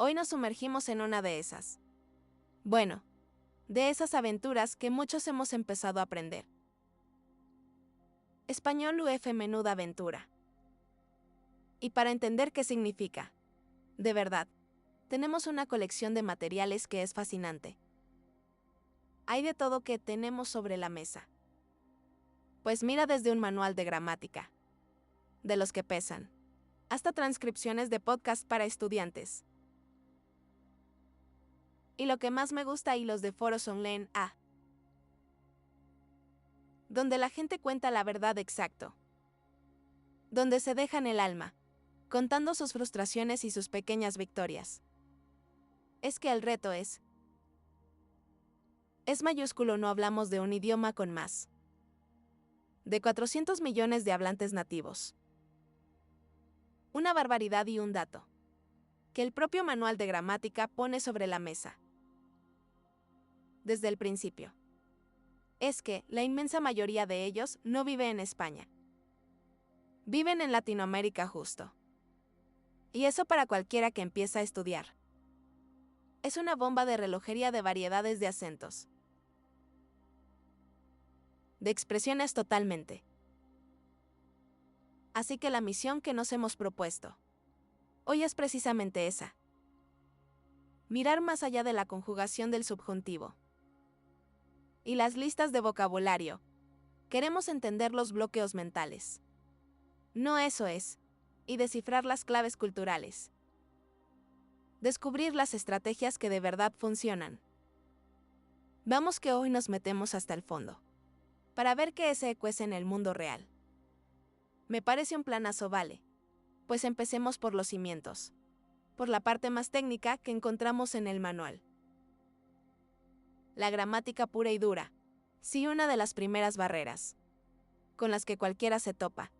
Hoy nos sumergimos en una de esas. Bueno, de esas aventuras que muchos hemos empezado a aprender. Español UF menuda aventura. Y para entender qué significa, de verdad, tenemos una colección de materiales que es fascinante. Hay de todo que tenemos sobre la mesa. Pues mira, desde un manual de gramática, de los que pesan, hasta transcripciones de podcast para estudiantes. Y lo que más me gusta, hilos de foros online, donde la gente cuenta la verdad exacto. Donde se dejan el alma, contando sus frustraciones y sus pequeñas victorias. Es que el reto es mayúsculo, no hablamos de un idioma con más de 400 millones de hablantes nativos. Una barbaridad y un dato que el propio manual de gramática pone sobre la mesa. Desde el principio. Es que la inmensa mayoría de ellos no vive en España. Viven en Latinoamérica justo. Y eso para cualquiera que empieza a estudiar. Es una bomba de relojería de variedades de acentos. De expresiones totalmente. Así que la misión que nos hemos propuesto hoy es precisamente esa. Mirar más allá de la conjugación del subjuntivo y las listas de vocabulario. Queremos entender los bloqueos mentales. No, eso es. Y descifrar las claves culturales. Descubrir las estrategias que de verdad funcionan. Vamos, que hoy nos metemos hasta el fondo para ver qué se cuece en el mundo real. Me parece un planazo, vale. Pues empecemos por los cimientos. Por la parte más técnica que encontramos en el manual. La gramática pura y dura. Sí, una de las primeras barreras con las que cualquiera se topa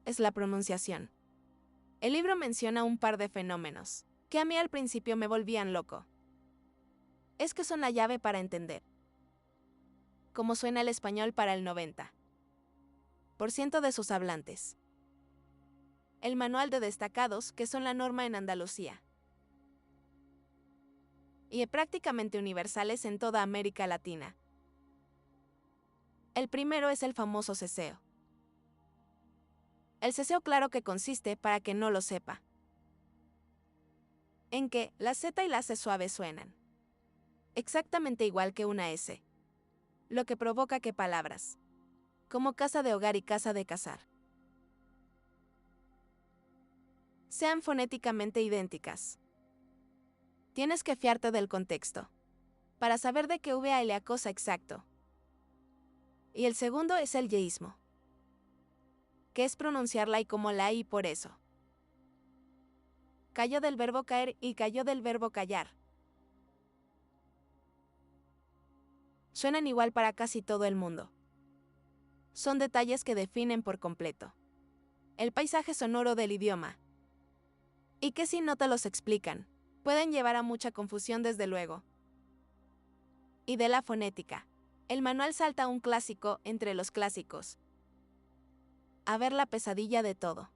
es la pronunciación. El libro menciona un par de fenómenos que a mí al principio me volvían loco. Es que son la llave para entender cómo suena el español para el 90% de sus hablantes. El manual de destacados, que son la norma en Andalucía. Y prácticamente universales en toda América Latina. El primero es el famoso ceseo. El ceseo, claro que consiste, para que no lo sepa, en que la Z y la C suaves suenan exactamente igual que una S. Lo que provoca que palabras como casa de hogar y casa de cazar sean fonéticamente idénticas. Tienes que fiarte del contexto para saber de qué va la cosa exacto. Y el segundo es el yeísmo, que es pronunciar la I como la I, por eso. Cayó del verbo caer y cayó del verbo callar. Suenan igual para casi todo el mundo. Son detalles que definen por completo el paisaje sonoro del idioma. Y que si no te los explican, pueden llevar a mucha confusión, desde luego. Y de la fonética, el manual salta un clásico entre los clásicos. A ver, la pesadilla de todo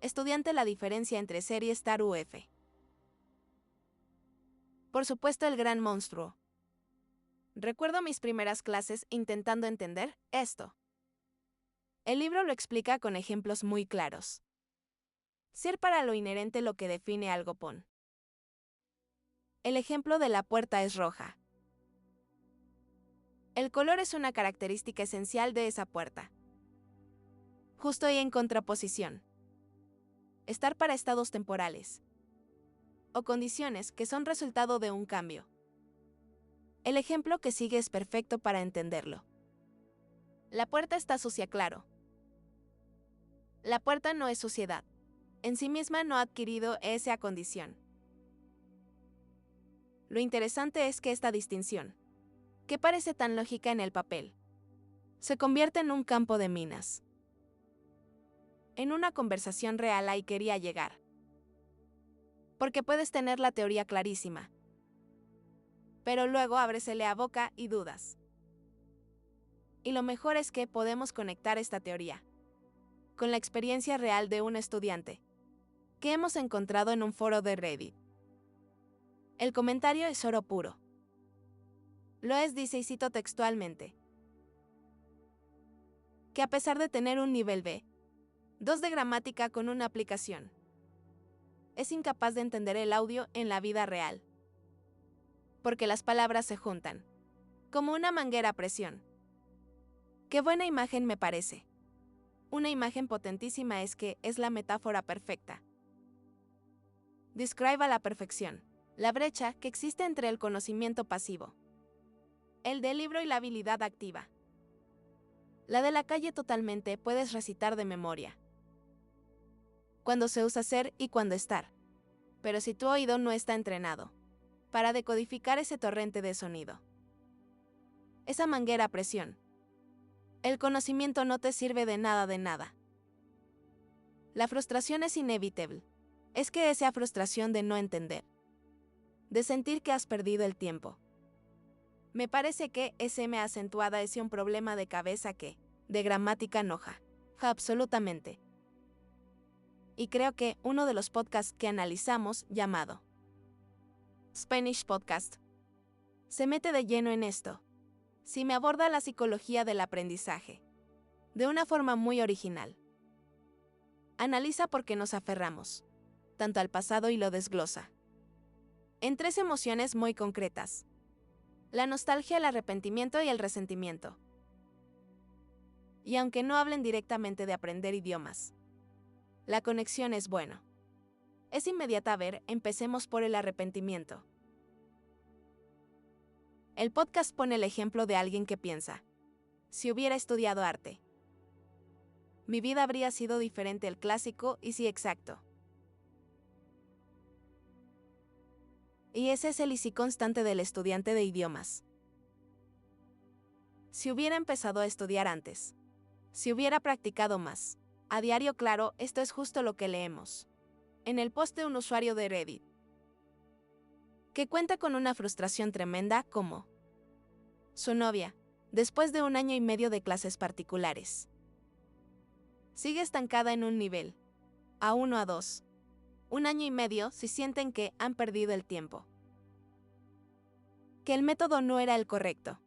estudiante, la diferencia entre ser y estar UF. Por supuesto, el gran monstruo. Recuerdo mis primeras clases intentando entender esto. El libro lo explica con ejemplos muy claros. Ser, para lo inherente, lo que define algo, pon. El ejemplo de la puerta es roja. El color es una característica esencial de esa puerta. Justo y en contraposición. Estar, para estados temporales o condiciones que son resultado de un cambio. El ejemplo que sigue es perfecto para entenderlo. La puerta está sucia, claro. La puerta no es suciedad. En sí misma no ha adquirido esa condición. Lo interesante es que esta distinción, que parece tan lógica en el papel, se convierte en un campo de minas. En una conversación real ahí quería llegar. Porque puedes tener la teoría clarísima, pero luego ábresele a boca y dudas. Y lo mejor es que podemos conectar esta teoría con la experiencia real de un estudiante que hemos encontrado en un foro de Reddit. El comentario es oro puro. Lo es, dice, y cito textualmente, que a pesar de tener un nivel B2 de gramática con una aplicación, es incapaz de entender el audio en la vida real. Porque las palabras se juntan, como una manguera a presión. Qué buena imagen me parece. Una imagen potentísima es la metáfora perfecta. Describe a la perfección la brecha que existe entre el conocimiento pasivo, el del libro y la habilidad activa. La de la calle totalmente puedes recitar de memoria. Cuando se usa ser y cuando estar. Pero si tu oído no está entrenado para decodificar ese torrente de sonido, esa manguera a presión, el conocimiento no te sirve de nada. La frustración es inevitable. Es que esa frustración de no entender, de sentir que has perdido el tiempo. Me parece que me acentuada es un problema de cabeza que, de gramática enoja. Absolutamente. Y creo que uno de los podcasts que analizamos, llamado Spanish Podcast, se mete de lleno en esto. Si me aborda la psicología del aprendizaje, de una forma muy original. Analiza por qué nos aferramos tanto al pasado y lo desglosa en 3 emociones muy concretas: la nostalgia, el arrepentimiento y el resentimiento. Y aunque no hablen directamente de aprender idiomas, la conexión es bueno. Es inmediata. A ver, empecemos por el arrepentimiento. El podcast pone el ejemplo de alguien que piensa: si hubiera estudiado arte, mi vida habría sido diferente. El clásico y sí exacto. Y ese es el y sí constante del estudiante de idiomas. Si hubiera empezado a estudiar antes, si hubiera practicado más, a diario, claro, esto es justo lo que leemos en el post de un usuario de Reddit, que cuenta con una frustración tremenda como su novia, después de 1 año y medio de clases particulares, sigue estancada en un nivel A1 A2. 1 año y medio si sienten que han perdido el tiempo, que el método no era el correcto.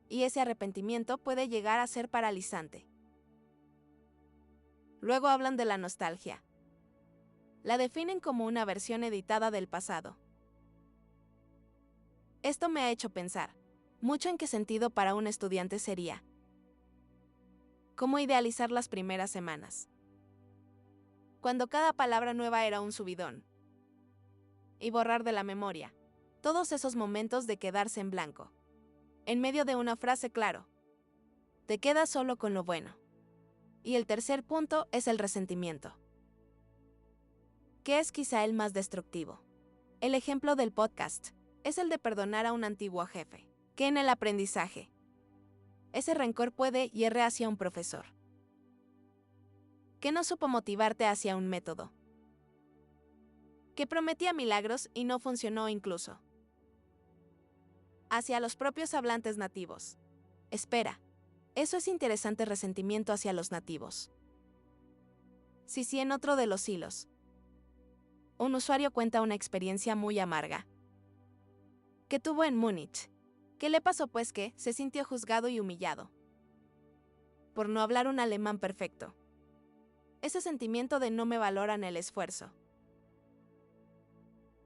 Y ese arrepentimiento puede llegar a ser paralizante. Luego hablan de la nostalgia. La definen como una versión editada del pasado. Esto me ha hecho pensar mucho en qué sentido para un estudiante sería cómo idealizar las primeras semanas, cuando cada palabra nueva era un subidón, y borrar de la memoria todos esos momentos de quedarse en blanco. En medio de una frase, claro, te quedas solo con lo bueno. Y el tercer punto es el resentimiento, que es quizá el más destructivo. El ejemplo del podcast es el de perdonar a un antiguo jefe, que en el aprendizaje, ese rencor puede hiere hacia un profesor, que no supo motivarte hacia un método, que prometía milagros y no funcionó incluso, hacia los propios hablantes nativos. Espera, eso es interesante, resentimiento hacia los nativos. Sí, en otro de los hilos, un usuario cuenta una experiencia muy amarga que tuvo en Múnich. ¿Qué le pasó? Pues que se sintió juzgado y humillado por no hablar un alemán perfecto. Ese sentimiento de no me valoran el esfuerzo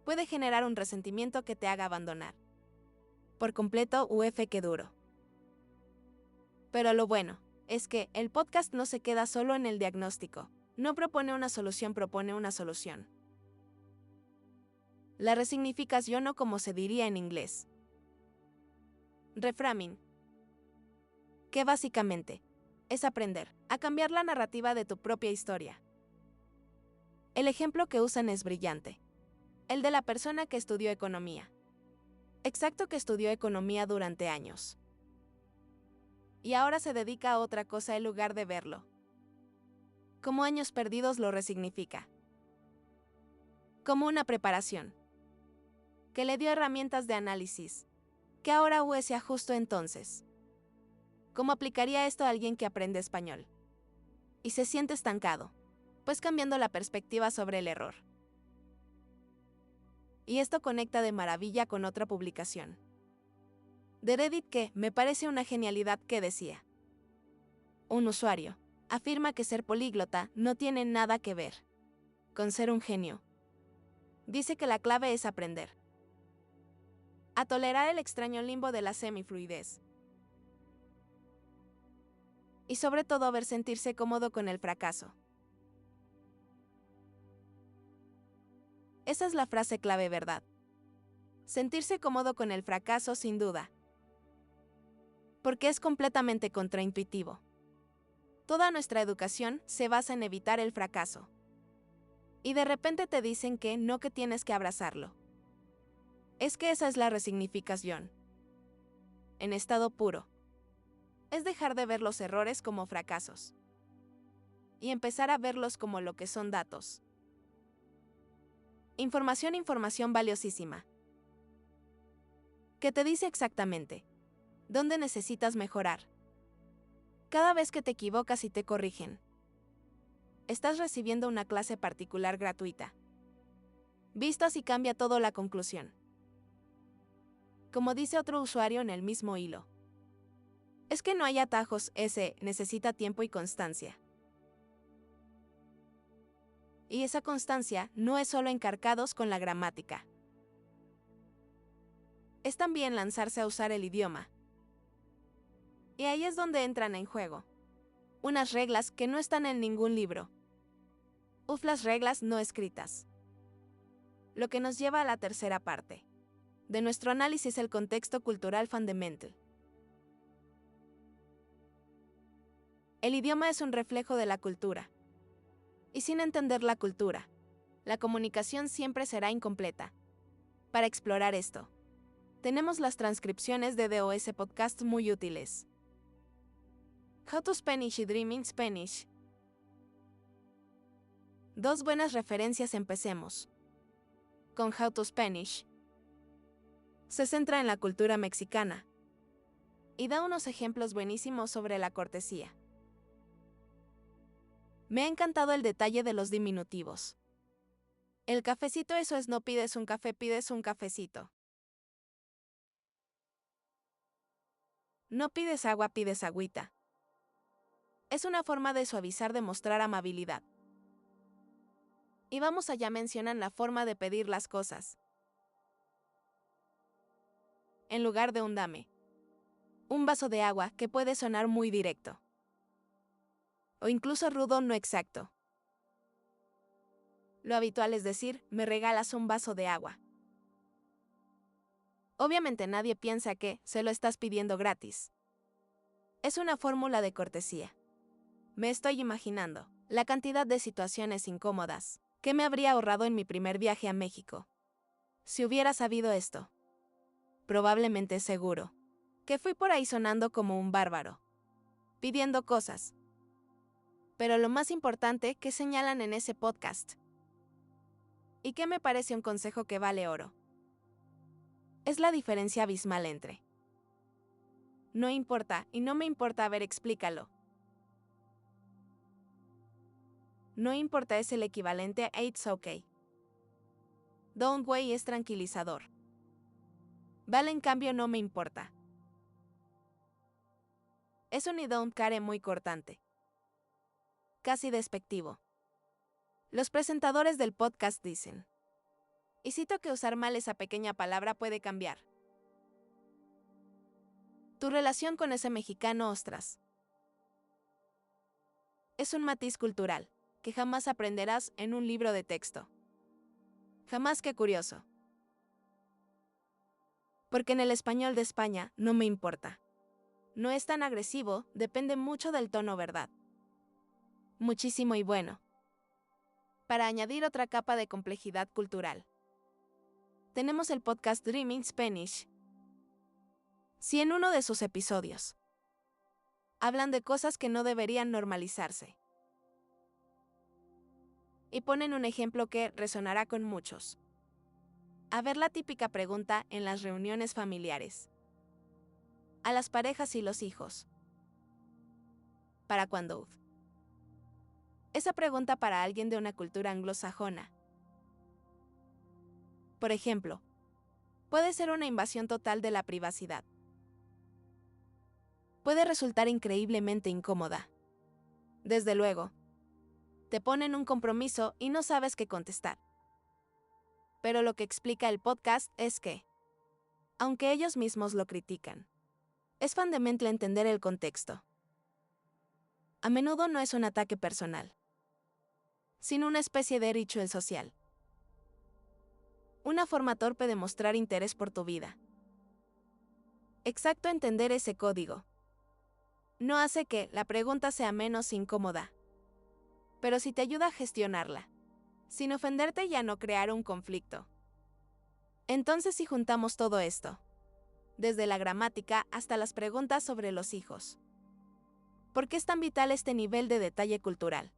puede generar un resentimiento que te haga abandonar por completo. Qué duro. Pero lo bueno es que el podcast no se queda solo en el diagnóstico. No propone una solución, propone una solución. La resignificación, o como se diría en inglés, reframing, que básicamente es aprender a cambiar la narrativa de tu propia historia. El ejemplo que usan es brillante. El de la persona que estudió economía. Exacto, que estudió economía durante años. Y ahora se dedica a otra cosa en lugar de verlo como años perdidos, lo resignifica como una preparación que le dio herramientas de análisis que ahora se ajustó. Entonces, ¿cómo aplicaría esto a alguien que aprende español y se siente estancado? Pues cambiando la perspectiva sobre el error Y esto conecta de maravilla con otra publicación de Reddit que me parece una genialidad que decía: un usuario afirma que ser políglota no tiene nada que ver con ser un genio. Dice que la clave es aprender a tolerar el extraño limbo de la semifluidez. Y sobre todo a ver sentirse cómodo con el fracaso. Esa es la frase clave, ¿verdad? Sentirse cómodo con el fracaso, sin duda. Porque es completamente contraintuitivo. Toda nuestra educación se basa en evitar el fracaso. Y de repente te dicen que no, que tienes que abrazarlo. Es que esa es la resignificación. En estado puro. Es dejar de ver los errores como fracasos. Y empezar a verlos como lo que son: datos. Información valiosísima. Que te dice exactamente dónde necesitas mejorar. Cada vez que te equivocas y te corrigen, estás recibiendo una clase particular gratuita. Visto así, cambia todo la conclusión. Como dice otro usuario en el mismo hilo: es que no hay atajos, ese necesita tiempo y constancia. Y esa constancia no es solo encarcados con la gramática. Es también lanzarse a usar el idioma. Y ahí es donde entran en juego unas reglas que no están en ningún libro. Las reglas no escritas. Lo que nos lleva a la tercera parte de nuestro análisis: el contexto cultural fundamental. El idioma es un reflejo de la cultura. Y sin entender la cultura, la comunicación siempre será incompleta. Para explorar esto, tenemos las transcripciones de DOS Podcast muy útiles. How to Spanish y Dreaming Spanish. Dos buenas referencias. Empecemos con How to Spanish. Se centra en la cultura mexicana y da unos ejemplos buenísimos sobre la cortesía. Me ha encantado el detalle de los diminutivos. El cafecito, eso es: no pides un café, pides un cafecito. No pides agua, pides agüita. Es una forma de suavizar, de mostrar amabilidad. Y vamos allá, mencionan la forma de pedir las cosas. En lugar de un dame, un vaso de agua, que puede sonar muy directo. O incluso rudo, no exacto. Lo habitual es decir: me regalas un vaso de agua. Obviamente nadie piensa que se lo estás pidiendo gratis. Es una fórmula de cortesía. Me estoy imaginando la cantidad de situaciones incómodas que me habría ahorrado en mi primer viaje a México. Si hubiera sabido esto, probablemente, seguro, que fui por ahí sonando como un bárbaro, pidiendo cosas. Pero lo más importante que señalan en ese podcast, y que me parece un consejo que vale oro, es la diferencia abismal entre no importa y no me importa. A ver, explícalo. No importa es el equivalente a it's okay. Don't worry es tranquilizador. Vale, en cambio, no me importa. Es un I don't care muy cortante. Casi despectivo. Los presentadores del podcast dicen, y cito, que usar mal esa pequeña palabra puede cambiar tu relación con ese mexicano. Ostras. Es un matiz cultural que jamás aprenderás en un libro de texto. Jamás. Qué curioso. Porque en el español de España, no me importa, no es tan agresivo, depende mucho del tono, ¿verdad? Muchísimo. Y bueno, para añadir otra capa de complejidad cultural, tenemos el podcast Dreaming Spanish. Si en uno de sus episodios hablan de cosas que no deberían normalizarse, y ponen un ejemplo que resonará con muchos. A ver, la típica pregunta en las reuniones familiares: a las parejas y los hijos, ¿para cuándo? Esa pregunta para alguien de una cultura anglosajona Por ejemplo, puede ser una invasión total de la privacidad. Puede resultar increíblemente incómoda. Desde luego, te ponen un compromiso y no sabes qué contestar. Pero lo que explica el podcast es que, aunque ellos mismos lo critican, es fundamental entender el contexto. A menudo no es un ataque personal, sino una especie de ritual social. Una forma torpe de mostrar interés por tu vida. Exacto, entender ese código no hace que la pregunta sea menos incómoda, pero sí te ayuda a gestionarla, sin ofenderte y a no crear un conflicto. Entonces, si juntamos todo esto, desde la gramática hasta las preguntas sobre los hijos, ¿por qué es tan vital este nivel de detalle cultural?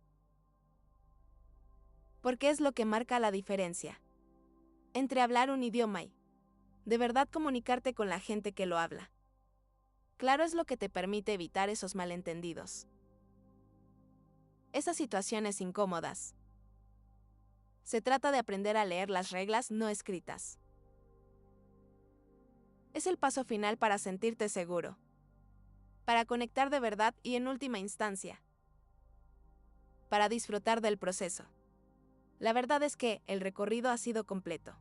Porque es lo que marca la diferencia entre hablar un idioma y, de verdad, comunicarte con la gente que lo habla. Claro, es lo que te permite evitar esos malentendidos, esas situaciones incómodas. Se trata de aprender a leer las reglas no escritas. Es el paso final para sentirte seguro, para conectar de verdad y, en última instancia, para disfrutar del proceso. La verdad es que el recorrido ha sido completo.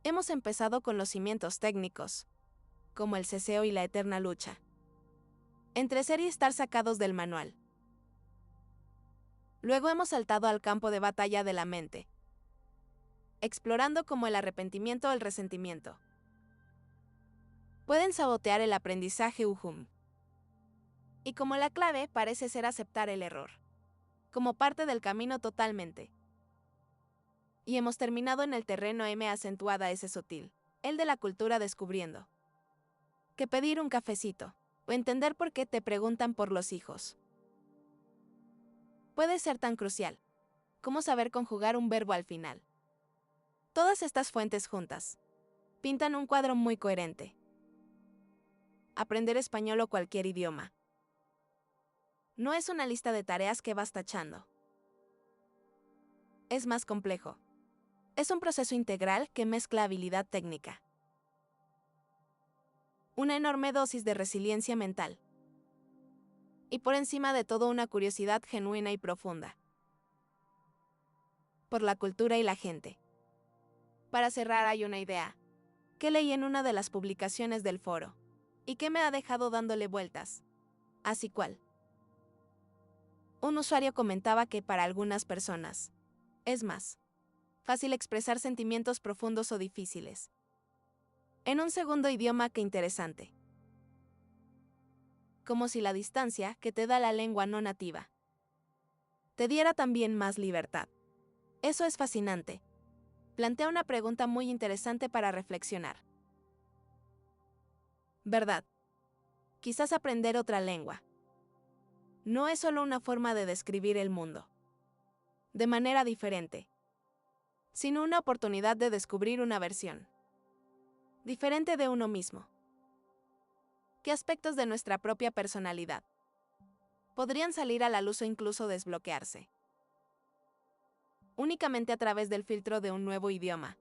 Hemos empezado con los cimientos técnicos, como el ceseo y la eterna lucha entre ser y estar sacados del manual. Luego hemos saltado al campo de batalla de la mente, explorando cómo el arrepentimiento o el resentimiento pueden sabotear el aprendizaje y como la clave parece ser aceptar el error como parte del camino totalmente. Y hemos terminado en el terreno M acentuada S sutil, el de la cultura, descubriendo que pedir un cafecito o entender por qué te preguntan por los hijos puede ser tan crucial como saber conjugar un verbo al final. Todas estas fuentes juntas pintan un cuadro muy coherente. Aprender español o cualquier idioma no es una lista de tareas que vas tachando. Es más complejo. Es un proceso integral que mezcla habilidad técnica, una enorme dosis de resiliencia mental y, por encima de todo, una curiosidad genuina y profunda por la cultura y la gente. Para cerrar, hay una idea que leí en una de las publicaciones del foro y que me ha dejado dándole vueltas. Así cual. Un usuario comentaba que para algunas personas es más fácil expresar sentimientos profundos o difíciles en un segundo idioma que interesante. Como si la distancia que te da la lengua no nativa te diera también más libertad. Eso es fascinante. Plantea una pregunta muy interesante para reflexionar. ¿Verdad? Quizás aprender otra lengua no es solo una forma de describir el mundo de manera diferente, sino una oportunidad de descubrir una versión diferente de uno mismo. ¿Qué aspectos de nuestra propia personalidad podrían salir a la luz o incluso desbloquearse únicamente a través del filtro de un nuevo idioma?